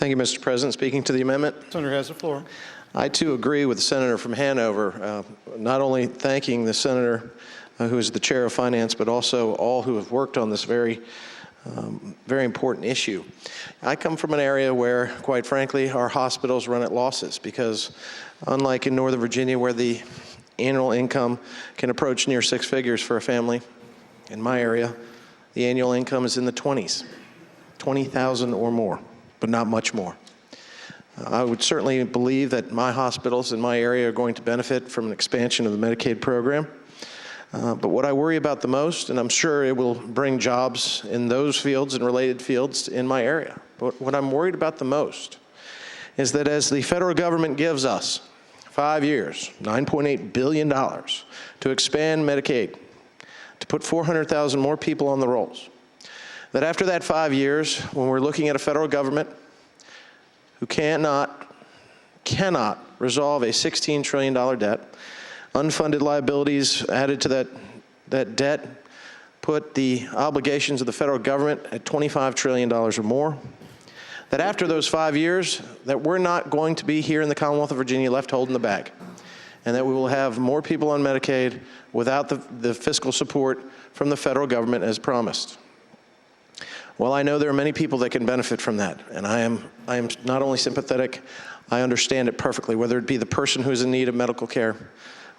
Thank you, Mr. President. Speaking to the amendment. Senator has the floor. I, too, agree with the senator from Hanover, not only thanking the senator who is the chair of finance, but also all who have worked on this very important issue. I come from an area where, quite frankly, our hospitals run at losses because, unlike in Northern Virginia, where the annual income can approach near 6 figures for a family, in my area, the annual income is in the 20s, 20,000 or more, but not much more. I would certainly believe that my hospitals in my area are going to benefit from an expansion of the Medicaid program. But what I worry about the most, and I'm sure it will bring jobs in those fields and related fields in my area, but what I'm worried about the most is that as the federal government gives us 5 years, $9.8 billion to expand Medicaid, to put 400,000 more people on the rolls, that after that 5 years, when we're looking at a federal government who cannot resolve a $16 trillion debt, unfunded liabilities added to that debt, put the obligations of the federal government at $25 trillion or more, that after those 5 years, that we're not going to be here in the Commonwealth of Virginia left holding the bag, and that we will have more people on Medicaid without the fiscal support from the federal government as promised. Well, I know there are many people that can benefit from that, and I am not only sympathetic, I understand it perfectly, whether it be the person who is in need of medical care,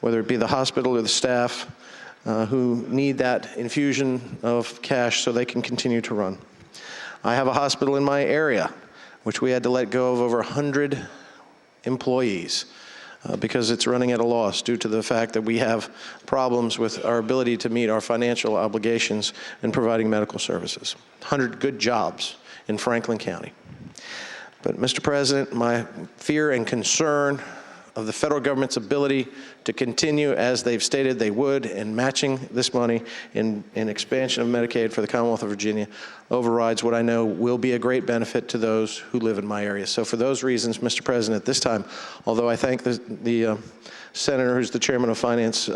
whether it be the hospital or the staff who need that infusion of cash so they can continue to run. I have a hospital in my area which we had to let go of over 100 employees because it's running at a loss due to the fact that we have problems with our ability to meet our financial obligations in providing medical services. 100 good jobs in Franklin County. But, Mr. President, my fear and concern of the federal government's ability to continue as they've stated they would in matching this money in expansion of Medicaid for the Commonwealth of Virginia overrides what I know will be a great benefit to those who live in my area. So for those reasons, Mr. President, at this time, although I thank the senator who's the chairman of finance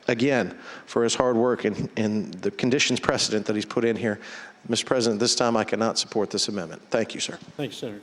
again for his hard work and the conditions precedent that he's put in here, Mr. President, this time I cannot support this amendment. Thank you, sir. Thank you, Senator.